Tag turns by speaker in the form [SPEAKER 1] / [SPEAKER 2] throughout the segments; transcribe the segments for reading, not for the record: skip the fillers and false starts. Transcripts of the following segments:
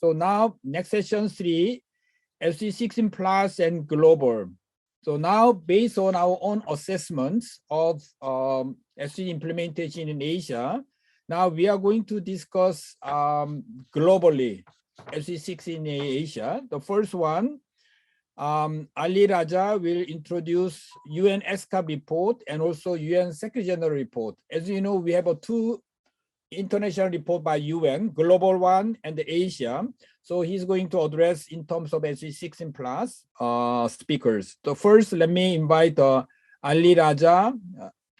[SPEAKER 1] So now next session 3, SDG 16 plus and global. So now based on our own assessments of SDG implementation in Asia, now we are going to discuss globally SDG 16 in Asia. The first one, Ali Raja will introduce UN ESCAP report and also UN Secretary General report. As you know, we have two international report by UN, global one and the Asia. So he's going to address in terms of SDG 16 plus speakers. So first, let me invite Ali Raja,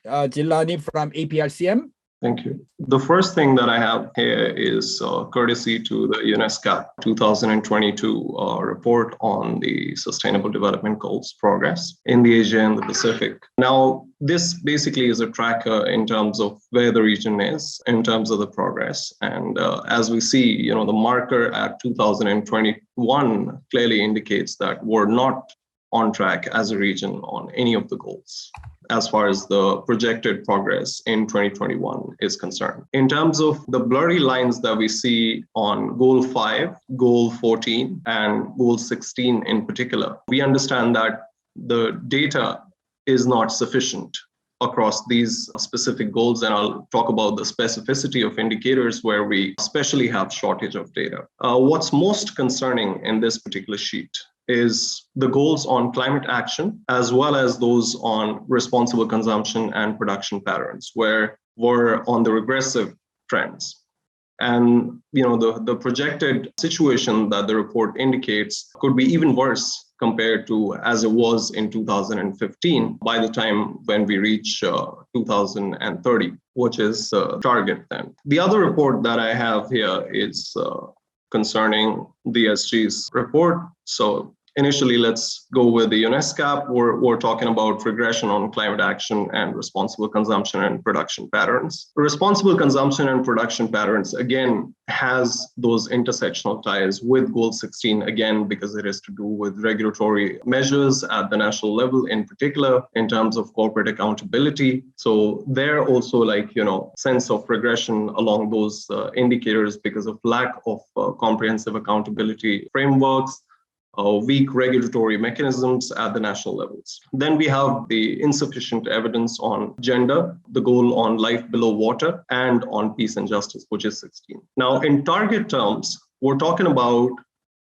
[SPEAKER 1] Jillani from APRCEM.
[SPEAKER 2] Thank you. The first thing that I have here is courtesy to the UNESCO 2022 report on the Sustainable Development Goals progress in the Asia and the Pacific. Now, this basically is a tracker in terms of where the region is in terms of the progress. And as we see, the marker at 2021 clearly indicates that we're not on track as a region on any of the goals as far as the projected progress in 2021 is concerned. In terms of the blurry lines that we see on Goal 5, Goal 14, and Goal 16 in particular, we understand that the data is not sufficient across these specific goals, and I'll talk about the specificity of indicators where we especially have shortage of data. What's most concerning in this particular sheet is the goals on climate action, as well as those on responsible consumption and production patterns, where we're on the regressive trends. And the projected situation that the report indicates could be even worse compared to as it was in 2015 by the time when we reach 2030, which is target then. The other report that I have here is concerning the SG's report. So initially, let's go with the UNESCO. We're talking about regression on climate action and responsible consumption and production patterns. Responsible consumption and production patterns, again, has those intersectional ties with Goal 16, again, because it is to do with regulatory measures at the national level, in particular, in terms of corporate accountability. So there also, sense of regression along those indicators because of lack of comprehensive accountability frameworks, weak regulatory mechanisms at the national levels. Then we have the insufficient evidence on gender, the goal on life below water, and on peace and justice, which is 16. Now, in target terms, we're talking about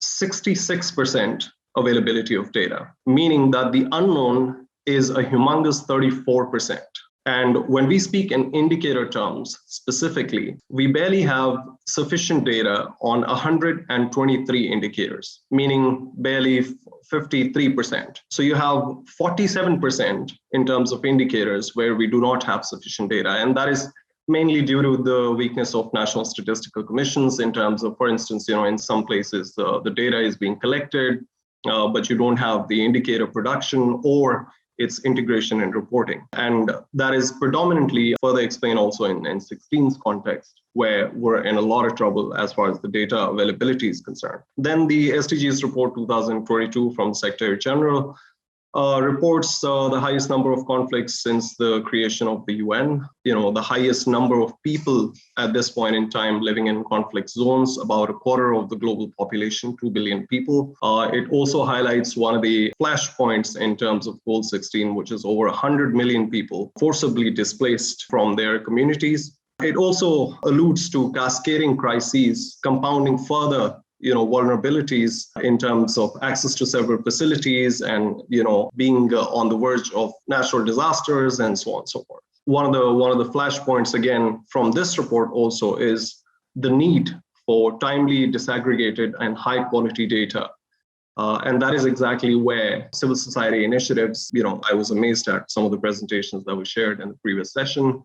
[SPEAKER 2] 66% availability of data, meaning that the unknown is a humongous 34%. And when we speak in indicator terms specifically, we barely have sufficient data on 123 indicators, meaning barely 53%. So you have 47% in terms of indicators where we do not have sufficient data. And that is mainly due to the weakness of national statistical commissions in terms of, for instance, in some places, the data is being collected, but you don't have the indicator production or its integration and reporting. And that is predominantly further explained also in 16's context, where we're in a lot of trouble as far as the data availability is concerned. Then the SDGs report 2022 from the Secretary General reports the highest number of conflicts since the creation of the UN, the highest number of people at this point in time living in conflict zones, about a quarter of the global population, 2 billion people. It also highlights one of the flashpoints in terms of Goal 16, which is over 100 million people forcibly displaced from their communities. It also alludes to cascading crises, compounding further vulnerabilities in terms of access to several facilities and, being on the verge of natural disasters and so on and so forth. One of the flashpoints, again, from this report also is the need for timely, disaggregated and high quality data. And that is exactly where civil society initiatives, I was amazed at some of the presentations that were shared in the previous session.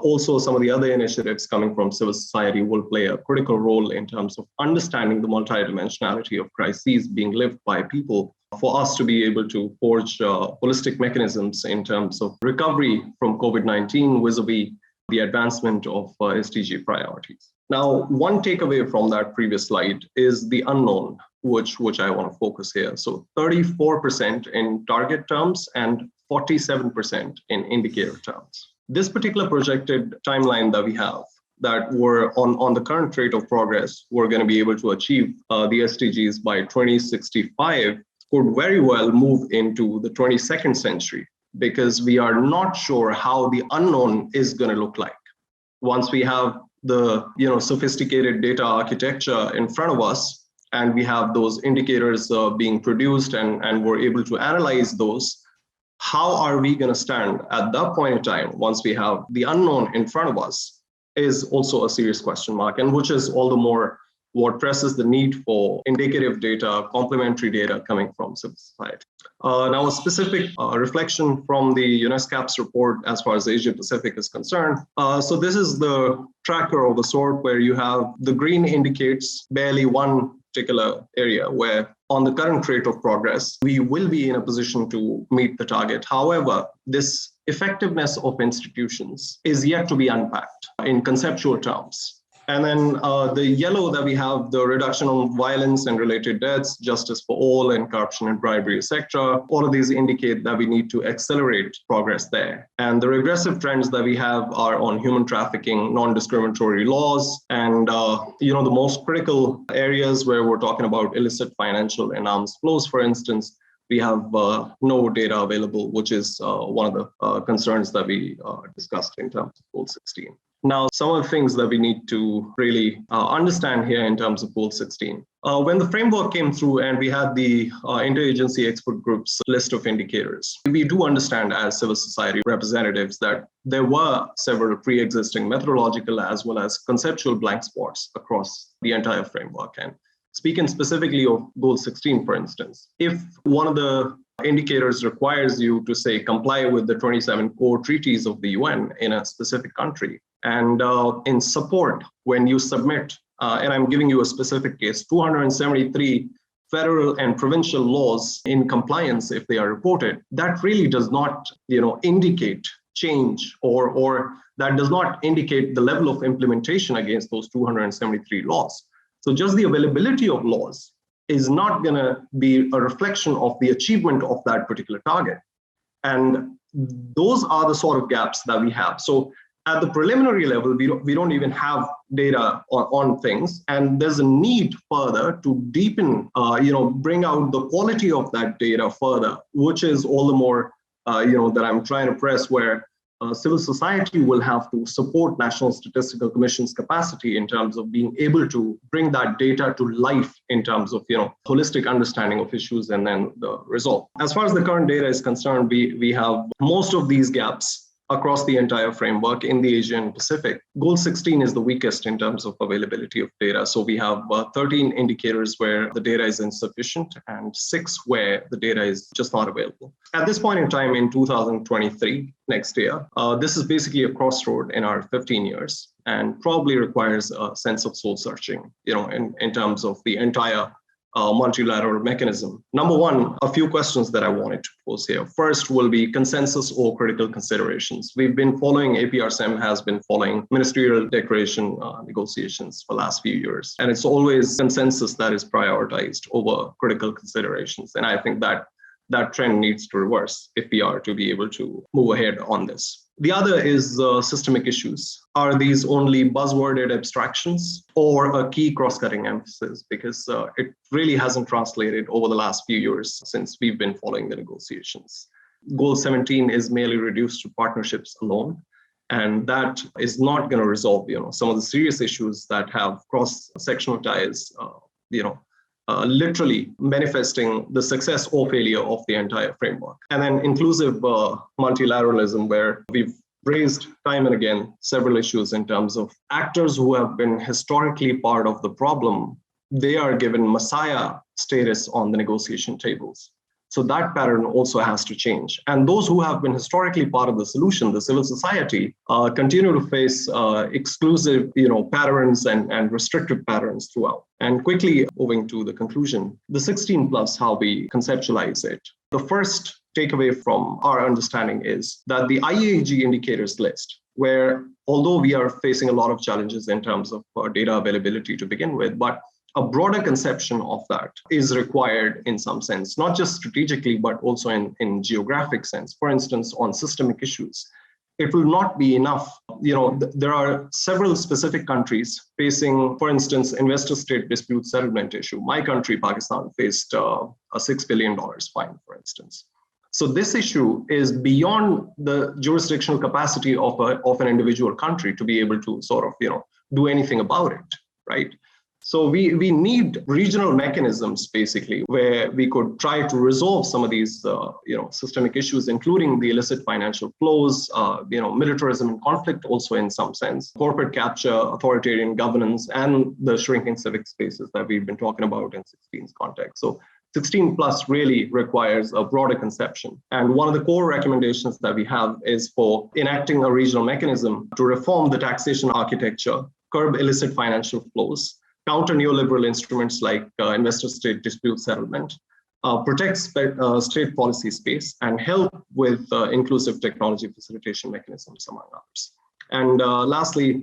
[SPEAKER 2] Also, some of the other initiatives coming from civil society will play a critical role in terms of understanding the multidimensionality of crises being lived by people for us to be able to forge holistic mechanisms in terms of recovery from COVID-19 vis-a-vis the advancement of SDG priorities. Now, one takeaway from that previous slide is the unknown, which I want to focus here. So 34% in target terms and 47% in indicator terms. This particular projected timeline that we have that were on the current rate of progress, we're going to be able to achieve the SDGs by 2065 could very well move into the 22nd century, because we are not sure how the unknown is going to look like. Once we have the sophisticated data architecture in front of us, and we have those indicators being produced, and we're able to analyze those, how are we going to stand at that point in time once we have the unknown in front of us is also a serious question mark, and which is all the more what presses the need for indicative data, complementary data coming from civil society. Now, a specific reflection from the UNESCAP's report as far as Asia Pacific is concerned. So this is the tracker of the sort where you have the green indicates barely one particular area where on the current rate of progress, we will be in a position to meet the target. However, this effectiveness of institutions is yet to be unpacked in conceptual terms. And then the yellow that we have, the reduction on violence and related deaths, justice for all, and corruption and bribery, etc. All of these indicate that we need to accelerate progress there. And the regressive trends that we have are on human trafficking, non-discriminatory laws, and the most critical areas where we're talking about illicit financial and arms flows, for instance, we have no data available, which is one of the concerns that we discussed in terms of Goal 16. Now, some of the things that we need to really understand here in terms of Goal 16. When the framework came through and we had the interagency expert group's list of indicators, we do understand as civil society representatives that there were several pre-existing methodological as well as conceptual blank spots across the entire framework. And speaking specifically of Goal 16, for instance, if one of the indicators requires you to, say, comply with the 27 core treaties of the UN in a specific country, and in support, when you submit, and I'm giving you a specific case, 273 federal and provincial laws in compliance, if they are reported, that really does not, indicate change, or that does not indicate the level of implementation against those 273 laws. So just the availability of laws is not going to be a reflection of the achievement of that particular target. And those are the sort of gaps that we have. So at the preliminary level, we don't even have data on things, and there's a need further to deepen, bring out the quality of that data further, which is all the more, that I'm trying to press, where civil society will have to support National Statistical Commission's capacity in terms of being able to bring that data to life in terms of, holistic understanding of issues and then the result. As far as the current data is concerned, we have most of these gaps across the entire framework in the Asian Pacific. Goal 16 is the weakest in terms of availability of data. So we have 13 indicators where the data is insufficient and 6 where the data is just not available. At this point in time in 2023, next year, this is basically a crossroad in our 15 years and probably requires a sense of soul searching, in terms of the entire multilateral mechanism. Number one, a few questions that I wanted to pose here. First will be consensus or critical considerations. We've been following, APRCEM has been following ministerial declaration negotiations for the last few years. And it's always consensus that is prioritized over critical considerations. And I think that trend needs to reverse if we are to be able to move ahead on this. The other is systemic issues. Are these only buzzworded abstractions or a key cross-cutting emphasis? Because it really hasn't translated over the last few years since we've been following the negotiations. Goal 17 is merely reduced to partnerships alone. And that is not going to resolve, some of the serious issues that have cross-sectional ties, literally manifesting the success or failure of the entire framework. And then inclusive multilateralism, where we've raised time and again several issues in terms of actors who have been historically part of the problem. They are given messiah status on the negotiation tables. So that pattern also has to change. And those who have been historically part of the solution, the civil society, continue to face exclusive, patterns and restrictive patterns throughout. And quickly moving to the conclusion, the 16 plus, how we conceptualize it. The first takeaway from our understanding is that the IAG indicators list, where although we are facing a lot of challenges in terms of data availability to begin with, but a broader conception of that is required in some sense, not just strategically, but also in geographic sense. For instance, on systemic issues, it will not be enough. There are several specific countries facing, for instance, investor-state dispute settlement issue. My country, Pakistan, faced a $6 billion fine, for instance. So this issue is beyond the jurisdictional capacity of an individual country to be able to sort of, do anything about it, right? So we need regional mechanisms, basically, where we could try to resolve some of these, systemic issues, including the illicit financial flows, militarism and conflict also in some sense, corporate capture, authoritarian governance, and the shrinking civic spaces that we've been talking about in 16's context. So 16 plus really requires a broader conception. And one of the core recommendations that we have is for enacting a regional mechanism to reform the taxation architecture, curb illicit financial flows, counter neoliberal instruments like investor-state dispute settlement, protect state policy space, and help with inclusive technology facilitation mechanisms, among others. And lastly,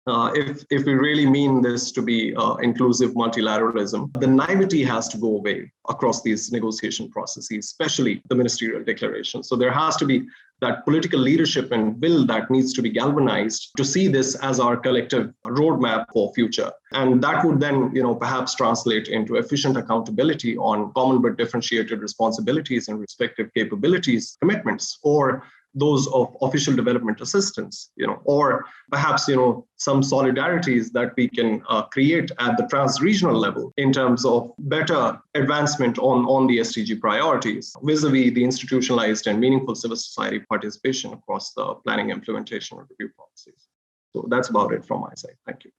[SPEAKER 2] if we really mean this to be inclusive multilateralism, the naivety has to go away across these negotiation processes, especially the ministerial declaration. So there has to be that political leadership and will that needs to be galvanized to see this as our collective roadmap for future. And that would then, perhaps translate into efficient accountability on common but differentiated responsibilities and respective capabilities, commitments, or those of official development assistance, or perhaps, some solidarities that we can create at the trans-regional level in terms of better advancement on the SDG priorities vis-a-vis the institutionalized and meaningful civil society participation across the planning, implementation, and review processes. So that's about it from my side. Thank you.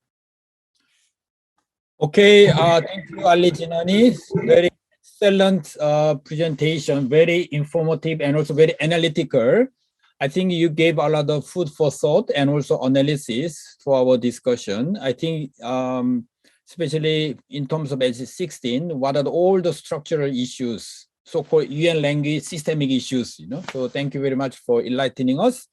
[SPEAKER 1] Okay, thank you, Ali Jillani. Very excellent presentation, very informative and also very analytical. I think you gave a lot of food for thought and also analysis for our discussion. I think, especially in terms of SDG 16, what are all the structural issues, so-called UN language systemic issues, So thank you very much for enlightening us.